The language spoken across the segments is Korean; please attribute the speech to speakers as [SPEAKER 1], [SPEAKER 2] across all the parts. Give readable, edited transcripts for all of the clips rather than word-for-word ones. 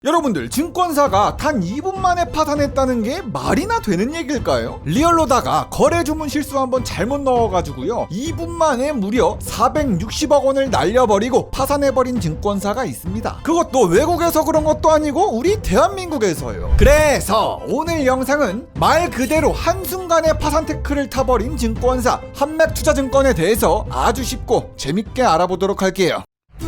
[SPEAKER 1] 여러분들, 증권사가 단 2분 만에 파산했다는 게 말이나 되는 얘기일까요? 리얼로다가 거래 주문 실수 한번 잘못 넣어가지고요 2분 만에 무려 460억 원을 날려버리고 파산해버린 증권사가 있습니다. 그것도 외국에서 그런 것도 아니고 우리 대한민국에서요. 그래서 오늘 영상은 말 그대로 한순간에 파산 태클을 타버린 증권사 한맥투자증권에 대해서 아주 쉽고 재밌게 알아보도록 할게요.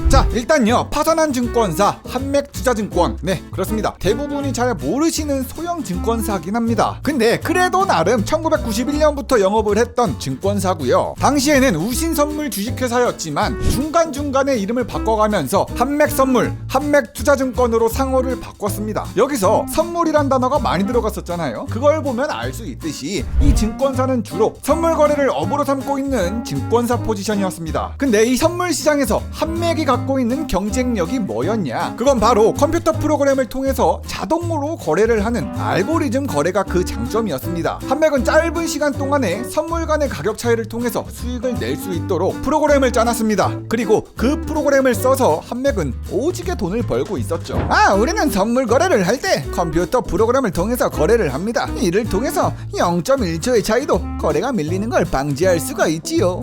[SPEAKER 1] 자, 일단요, 파산한 증권사 한맥투자증권, 네, 그렇습니다. 대부분이 잘 모르시는 소형 증권사긴 합니다. 근데 그래도 나름 1991년부터 영업을 했던 증권사고요. 당시에는 우신선물 주식회사였지만 중간중간에 이름을 바꿔가면서 한맥선물, 한맥투자증권으로 상호를 바꿨습니다. 여기서 선물이란 단어가 많이 들어갔었잖아요. 그걸 보면 알 수 있듯이 이 증권사는 주로 선물 거래를 업으로 삼고 있는 증권사 포지션이었습니다. 근데 이 선물 시장에서 한맥이 갖고 있는 경쟁력이 뭐였냐? 그건 바로 컴퓨터 프로그램을 통해서 자동으로 거래를 하는 알고리즘 거래가 그 장점이었습니다. 한맥은 짧은 시간 동안에 선물 간의 가격 차이를 통해서 수익을 낼 수 있도록 프로그램을 짜놨습니다. 그리고 그 프로그램을 써서 한맥은 오지게 돈을 벌고 있었죠. 우리는 선물 거래를 할 때 컴퓨터 프로그램을 통해서 거래를 합니다. 이를 통해서 0.1초의 차이도 거래가 밀리는 걸 방지할 수가 있지요.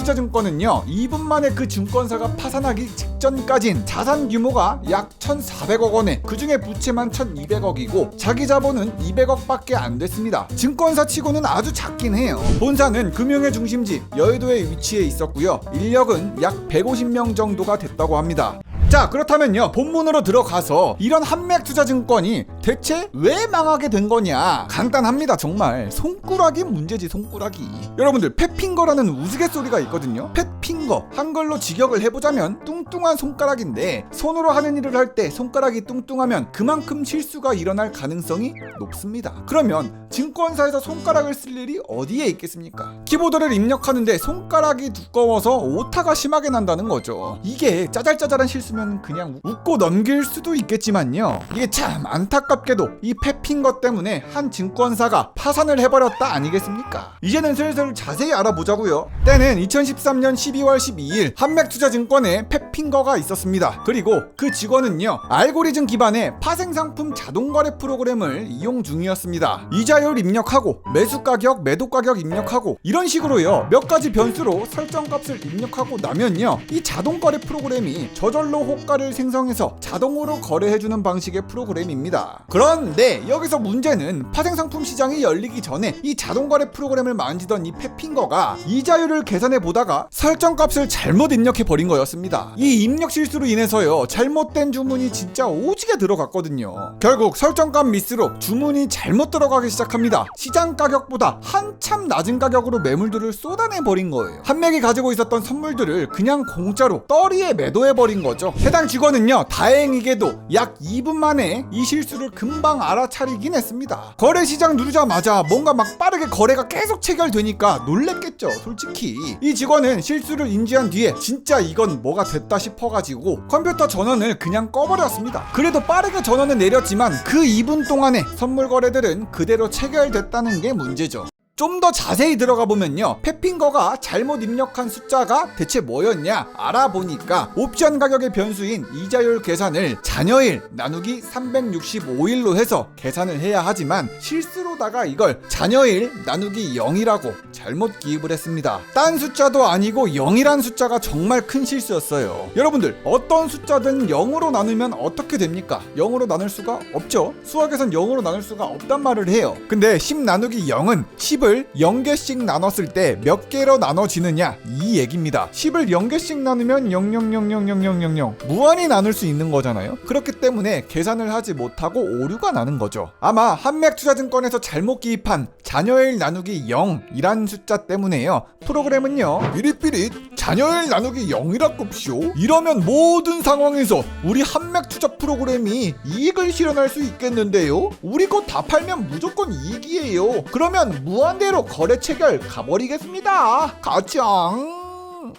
[SPEAKER 1] 한맥투자증권은요 2분 만에 그 증권사가 파산하기 직전까진 자산 규모가 약 1,400억 원에 그중에 부채만 1,200억이고 자기 자본은 200억밖에 안 됐습니다. 증권사 치고는 아주 작긴 해요. 본사는 금융의 중심지 여의도에 위치해 있었고요. 인력은 약 150명 정도가 됐다고 합니다. 자, 그렇다면요, 본문으로 들어가서 이런 한맥투자증권이 대체 왜 망하게 된 거냐? 간단합니다. 정말 손가락이 문제지, 손가락이. 여러분들, 팻핑거라는 우스갯소리가 있거든요. 팻핑거, 한글로 직역을 해보자면 뚱뚱한 손가락인데, 손으로 하는 일을 할 때 손가락이 뚱뚱하면 그만큼 실수가 일어날 가능성이 높습니다. 그러면 증권사에서 손가락을 쓸 일이 어디에 있겠습니까? 키보드를 입력하는데 손가락이 두꺼워서 오타가 심하게 난다는 거죠. 이게 짜잘짜잘한 실수면 그냥 웃고 넘길 수도 있겠지만요, 이게 참 안타깝게도 이 팻핑거 때문에 한 증권사가 파산을 해버렸다 아니겠습니까? 이제는 슬슬 자세히 알아보자고요. 때는 2013년 12월 12일 한맥투자증권에 팻핑거가 있었습니다. 그리고 그 직원은요 알고리즘 기반의 파생상품 자동거래 프로그램을 이용 중이었습니다. 이자율 입력하고 매수가격, 매도가격 입력하고 이런 식으로요 몇 가지 변수로 설정값을 입력하고 나면요 이 자동거래 프로그램이 저절로 호가를 생성해서 자동으로 거래해주는 방식의 프로그램입니다. 그런데 여기서 문제는 파생상품 시장이 열리기 전에 이 자동거래 프로그램을 만지던 이 팻핑거가 이자율을 계산해보다가 설정값을 잘못 입력해버린 거였습니다. 이 입력 실수로 인해서요 잘못된 주문이 진짜 오지게 들어갔거든요. 결국 설정값 미스로 주문이 잘못 들어가기 시작합니다. 시장 가격보다 한참 낮은 가격으로 매물들을 쏟아내버린 거예요. 한맥이 가지고 있었던 선물들을 그냥 공짜로 떨이에 매도해버린 거죠. 해당 직원은요 다행히게도 약 2분 만에 이 실수를 금방 알아차리긴 했습니다. 거래시장 누르자마자 뭔가 막 빠르게 거래가 계속 체결되니까 놀랬겠죠. 솔직히 이 직원은 실수를 인지한 뒤에 진짜 이건 뭐가 됐다 싶어가지고 컴퓨터 전원을 그냥 꺼버렸습니다. 그래도 빠르게 전원을 내렸지만 그 2분 동안에 선물 거래들은 그대로 체결됐다는 게 문제죠. 좀 더 자세히 들어가 보면요 팻핑거가 잘못 입력한 숫자가 대체 뭐였냐 알아보니까 옵션 가격의 변수인 이자율 계산을 잔여일 나누기 365일로 해서 계산을 해야 하지만 실수로다가 이걸 잔여일 나누기 0이라고 잘못 기입을 했습니다. 딴 숫자도 아니고 0이란 숫자가 정말 큰 실수였어요. 여러분들, 어떤 숫자든 0으로 나누면 어떻게 됩니까? 0으로 나눌 수가 없죠. 수학에선 0으로 나눌 수가 없단 말을 해요. 근데 10 나누기 0은 10을 0개씩 나눴을 때 몇 개로 나눠지느냐 이 얘기입니다. 10을 0개씩 나누면 0000000 무한히 나눌 수 있는 거잖아요. 그렇기 때문에 계산을 하지 못하고 오류가 나는 거죠. 아마 한맥투자증권에서 잘못 기입한 잔여일 나누기 0이란 숫자 때문에요 프로그램은요 삐릿삐릿 잔여일 나누기 0이라고 쇼? 이러면 모든 상황에서 우리 한맥투자 프로그램이 이익을 실현할 수 있겠는데요? 우리 거 다 팔면 무조건 이익이에요. 그러면 무한대로 거래 체결 가버리겠습니다. 가짱.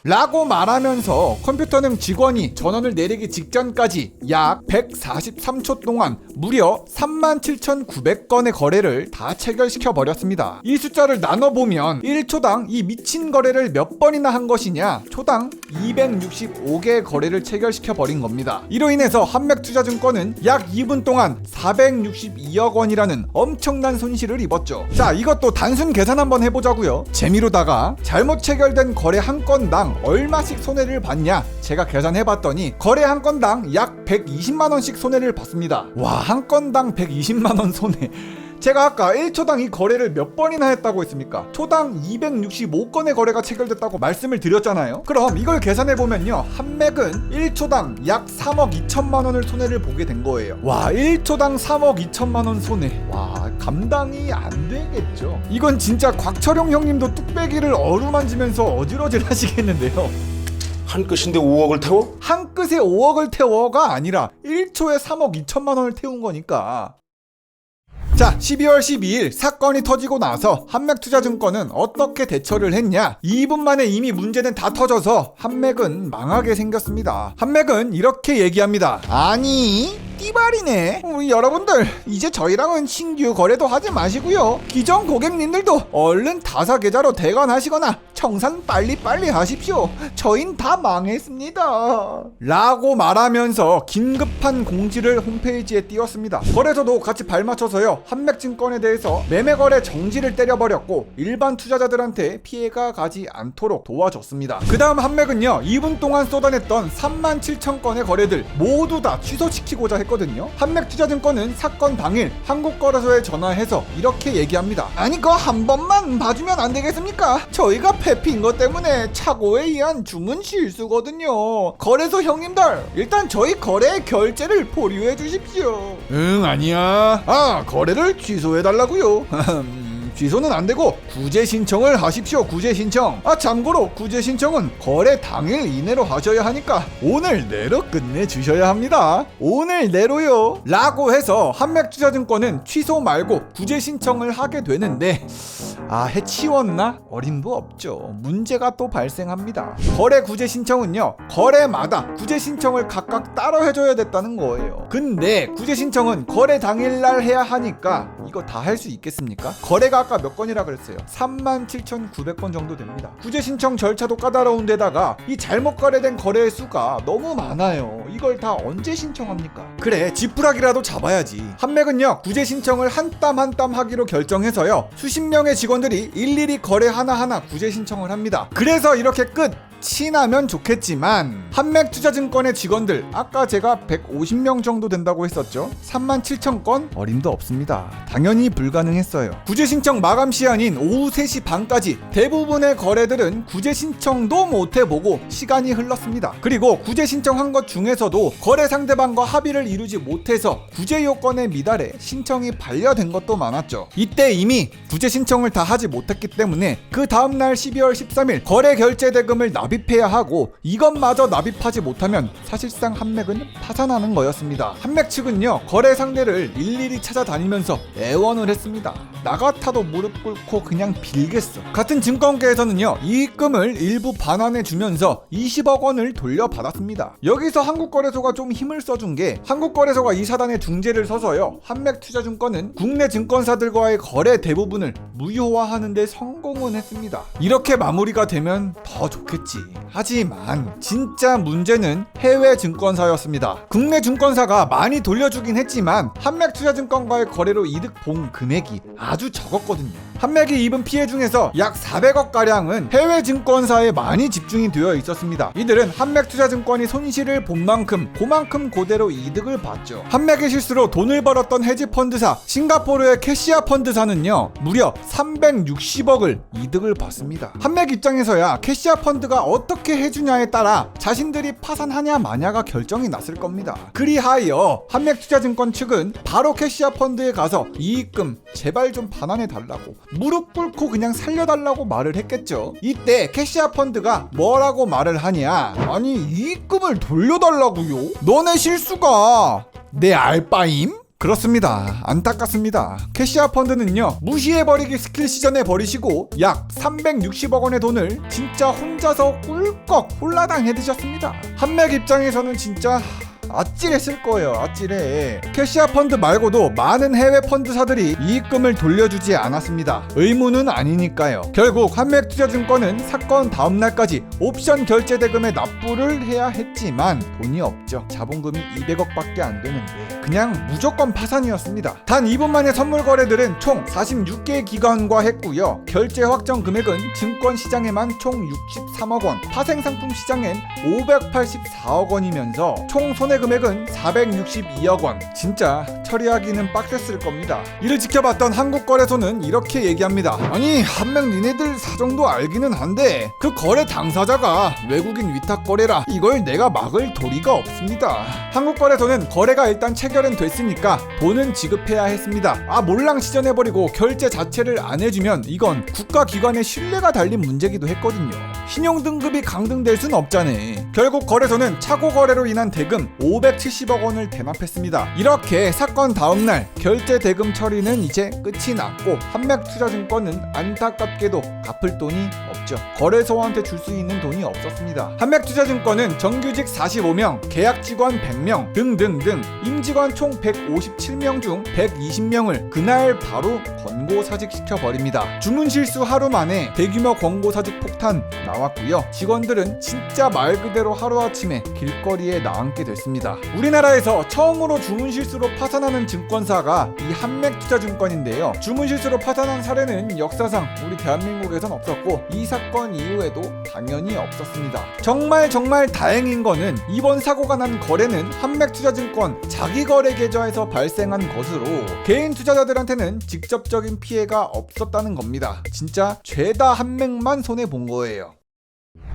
[SPEAKER 1] 라고 말하면서 컴퓨터능 직원이 전원을 내리기 직전까지 약 143초 동안 무려 37,900건의 거래를 다 체결시켜 버렸습니다. 이 숫자를 나눠보면 1초당 이 미친 거래를 몇 번이나 한 것이냐, 초당 265개의 거래를 체결시켜 버린 겁니다. 이로 인해서 한맥투자증권은 약 2분 동안 462억 원이라는 엄청난 손실을 입었죠. 자, 이것도 단순 계산 한번 해보자고요. 재미로다가 잘못 체결된 거래 한 건당 얼마씩 손해를 봤냐, 제가 계산해봤더니 거래 한 건당 약 120만원씩 손해를 봤습니다. 와, 한 건당 120만원 손해. 제가 아까 1초당 이 거래를 몇 번이나 했다고 했습니까? 초당 265건의 거래가 체결됐다고 말씀을 드렸잖아요. 그럼 이걸 계산해보면요, 한맥은 1초당 약 3억 2천만 원을 손해를 보게 된 거예요. 와, 1초당 3억 2천만 원 손해. 와, 감당이 안 되겠죠. 이건 진짜 곽철용 형님도 뚝배기를 어루만지면서 어질어질 하시겠는데요.
[SPEAKER 2] 한 끝인데 5억을 태워?
[SPEAKER 1] 한 끝에 5억을 태워가 아니라 1초에 3억 2천만 원을 태운 거니까. 자, 12월 12일 사건이 터지고 나서 한맥투자증권은 어떻게 대처를 했냐? 2분 만에 이미 문제는 다 터져서 한맥은 망하게 생겼습니다. 한맥은 이렇게 얘기합니다. 아니, 띠발이네. 우리 여러분들, 이제 저희랑은 신규 거래도 하지 마시고요, 기존 고객님들도 얼른 타사 계좌로 대관하시거나 청산 빨리빨리 하십시오. 저흰 다 망했습니다 라고 말하면서 긴급한 공지를 홈페이지에 띄웠습니다. 거래소도 같이 발맞춰서요, 한맥증권에 대해서 매매거래 정지를 때려버렸고 일반 투자자들한테 피해가 가지 않도록 도와줬습니다. 그 다음 한맥은요, 2분 동안 쏟아냈던 37,000건의 거래들 모두 다 취소시키고자 했거든요. 한맥투자증권은 사건 당일 한국거래소에 전화해서 이렇게 얘기합니다. 아니, 그거 한 번만 봐주면 안 되겠습니까? 저희가 패피인 것 때문에 착오에 의한 주문 실수거든요. 거래소 형님들, 일단 저희 거래 결제를 보류해 주십시오. 응, 아니야. 거래를 취소해달라고요? 취소는 안되고 구제 신청을 하십시오. 구제 신청. 참고로 구제 신청은 거래 당일 이내로 하셔야 하니까 오늘 내로 끝내주셔야 합니다. 오늘 내로요 라고 해서 한맥투자증권은 취소 말고 구제 신청을 하게 되는데, 해치웠나? 어림도 없죠. 문제가 또 발생합니다. 거래 구제 신청은요, 거래마다 구제 신청을 각각 따로 해줘야 됐다는 거예요. 근데 구제 신청은 거래 당일날 해야 하니까 이거 다 할 수 있겠습니까? 거래가 아까 몇 건이라 그랬어요? 37,900건 정도 됩니다. 구제 신청 절차도 까다로운 데다가 이 잘못 거래된 거래의 수가 너무 많아요. 이걸 다 언제 신청합니까? 그래, 지푸라기라도 잡아야지. 한맥은요, 구제 신청을 한 땀 한 땀 하기로 결정해서요, 수십 명의 직원들이 일일이 거래 하나하나 구제 신청을 합니다. 그래서 이렇게 끝이 나면 좋겠지만 한맥투자증권의 직원들, 아까 제가 150명 정도 된다고 했었죠. 37,000건? 어림도 없습니다. 당연히 불가능했어요. 구제 신청 마감 시한인 오후 3시 반까지 대부분의 거래들은 구제 신청도 못 해보고 시간이 흘렀습니다. 그리고 구제 신청한 것 중에서도 거래 상대방과 합의를 이루지 못해서 구제 요건에 미달해 신청이 반려된 것도 많았죠. 이때 이미 구제 신청을 다 하지 못했기 때문에 그 다음날 12월 13일 거래 결제 대금을 납입해야 하고, 이것마저 납입하지 못하면 사실상 한맥은 파산하는 거였습니다. 한맥 측은요, 거래 상대를 일일이 찾아다니면서 애원을 했습니다. 나 같아도 무릎 꿇고 그냥 빌겠어. 같은 증권계에서는요, 이익금을 일부 반환해 주면서 20억 원을 돌려받았습니다. 여기서 한국거래소가 좀 힘을 써준 게, 한국거래소가 이 사단에 중재를 서서요, 한맥투자증권은 국내 증권사들과의 거래 대부분을 무효화하는 데 성공은 했습니다. 이렇게 마무리가 되면 더 좋겠지. 하지만 진짜 문제는 해외 증권사였습니다. 국내 증권사가 많이 돌려주긴 했지만 한맥투자증권과의 거래로 이득 본 금액이 아주 적었거든요. 한맥이 입은 피해 중에서 약 400억 가량은 해외 증권사에 많이 집중이 되어 있었습니다. 이들은 한맥투자증권이 손실을 본 만큼 그만큼 그대로 이득을 봤죠. 한맥의 실수로 돈을 벌었던 헤지펀드사 싱가포르의 캐시아 펀드사는요, 무려 360억을 이득을 봤습니다. 한맥 입장에서야 캐시아 펀드가 어떻게 해주냐에 따라 자신들이 파산하냐 마냐가 결정이 났을 겁니다. 그리하여 한맥투자증권 측은 바로 캐시아 펀드에 가서 이익금 제발 좀 반환해 달라고, 무릎 꿇고 그냥 살려달라고 말을 했겠죠. 이때 캐시아 펀드가 뭐라고 말을 하냐, 아니 이익금을 돌려달라고요? 너네 실수가 내 알바임? 그렇습니다. 안타깝습니다. 캐시아 펀드는요, 무시해버리기 스킬 시전에 버리시고 약 360억 원의 돈을 진짜 혼자서 꿀꺽 홀라당 해드셨습니다. 한맥 입장에서는 진짜 아찔했을 거예요. 아찔해. 캐시아 펀드 말고도 많은 해외 펀드사들이 이익금을 돌려주지 않았습니다. 의무는 아니니까요. 결국 한맥투자증권은 사건 다음날까지 옵션 결제 대금에 납부를 해야 했지만 돈이 없죠. 자본금이 200억밖에 안 되는데 그냥 무조건 파산이었습니다. 단 2분 만에 선물 거래들은 총 46개 기관과 했고요. 결제 확정 금액은 증권 시장에만 총 63억 원, 파생 상품 시장엔 584억 원이면서 총 손해 금액은 462억 원. 진짜 처리하기는 빡셌을 겁니다. 이를 지켜봤던 한국거래소는 이렇게 얘기합니다. 아니, 한맥 니네들 사정도 알기는 한데 그 거래 당사자가 외국인 위탁 거래라 이걸 내가 막을 도리가 없습니다. 한국거래소는 거래가 일단 체결은 됐으니까 돈은 지급해야 했습니다. 몰랑 시전해버리고 결제 자체를 안 해주면 이건 국가기관의 신뢰가 달린 문제기도 했거든요. 신용등급이 강등될 순 없잖아. 결국 거래소는 차고 거래로 인한 대금 570억 원을 대납했습니다. 이렇게 사건 다음날 결제 대금 처리는 이제 끝이 났고 한맥투자증권은 안타깝게도 갚을 돈이 없죠. 거래소한테 줄 수 있는 돈이 없었습니다. 한맥투자증권은 정규직 45명, 계약직원 100명 등등등 임직원 총 157명 중 120명을 그날 바로 권고사직시켜버립니다. 주문실수 하루 만에 대규모 권고사직 폭탄 나왔고요. 직원들은 진짜 말 그대로 하루아침에 길거리에 나앉게 됐습니다. 우리나라에서 처음으로 주문실수로 파산하는 증권사가 이 한맥투자증권인데요. 주문실수로 파산한 사례는 역사상 우리 대한민국에선 없었고 이 사건 이후에도 당연히 없었습니다. 정말 다행인 거는 이번 사고가 난 거래는 한맥투자증권 자기거래 계좌에서 발생한 것으로 개인 투자자들한테는 직접적인 피해가 없었다는 겁니다. 진짜 죄다 한맥만 손해본 거예요.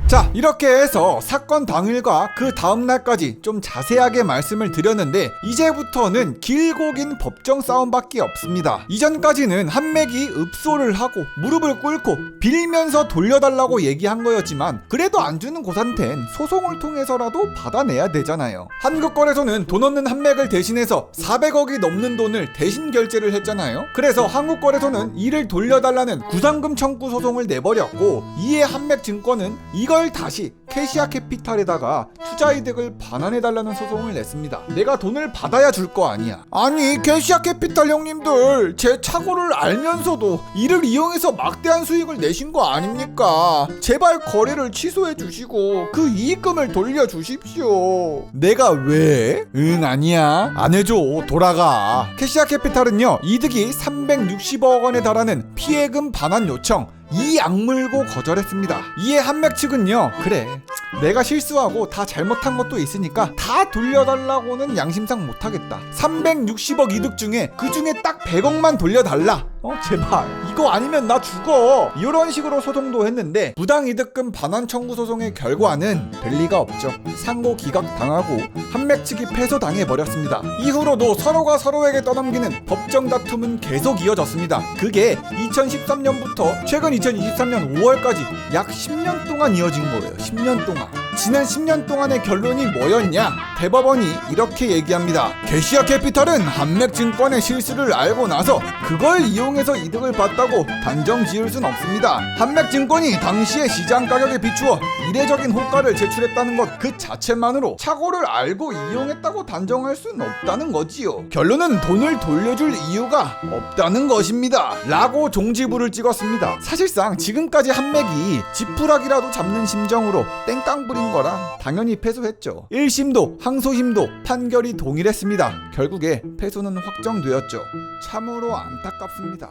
[SPEAKER 1] 자, 이렇게 해서 사건 당일과 그 다음날까지 좀 자세하게 말씀을 드렸는데 이제부터는 길고 긴 법정 싸움밖에 없습니다. 이전까지는 한맥이 읍소를 하고 무릎을 꿇고 빌면서 돌려달라고 얘기한 거였지만 그래도 안 주는 곳한텐 소송을 통해서라도 받아내야 되잖아요. 한국거래소는 돈 없는 한맥을 대신해서 400억이 넘는 돈을 대신 결제를 했잖아요. 그래서 한국거래소는 이를 돌려달라는 구상금 청구 소송을 내버렸고 이에 한맥증권은 이걸 다시 캐시아 캐피탈에다가 투자이득을 반환해달라는 소송을 냈습니다. 내가 돈을 받아야 줄 거 아니야. 아니, 캐시아 캐피탈 형님들 제 착오를 알면서도 이를 이용해서 막대한 수익을 내신 거 아닙니까? 제발 거래를 취소해 주시고 그 이익금을 돌려주십시오. 내가 왜? 응, 아니야. 안 해줘. 돌아가. 캐시아 캐피탈은요, 이득이 360억 원에 달하는 피해금 반환 요청 이 악물고 거절했습니다. 이에 한맥 측은요, 그래, 내가 실수하고 다 잘못한 것도 있으니까 다 돌려달라고는 양심상 못하겠다. 360억 이득 중에 그 중에 딱 100억만 돌려달라. 제발 이거 아니면 나 죽어. 이런 식으로 소송도 했는데 부당이득금 반환 청구 소송의 결과는 될 리가 없죠. 상고 기각당하고 한맥 측이 패소당해버렸습니다. 이후로도 서로가 서로에게 떠넘기는 법정 다툼은 계속 이어졌습니다. 그게 2013년부터 최근 2023년 5월까지 약 10년 동안 이어진 거예요. 10년 동안. 지난 10년 동안의 결론이 뭐였냐? 대법원이 이렇게 얘기합니다. 캐시아 캐피탈은 한맥증권의 실수를 알고 나서 그걸 이용해서 이득을 봤다고 단정 지을 순 없습니다. 한맥증권이 당시의 시장 가격에 비추어 이례적인 호가를 제출했다는 것 그 자체만으로 착오를 알고 이용했다고 단정할 순 없다는 거지요. 결론은 돈을 돌려줄 이유가 없다는 것입니다. 라고 종지부를 찍었습니다. 사실상 지금까지 한맥이 지푸라기라도 잡는 심정으로 땡깡 부린 거라 당연히 패소했죠. 1심도 항소심도 판결이 동일했습니다. 결국에 패소는 확정되었죠. 참으로 안타깝습니다.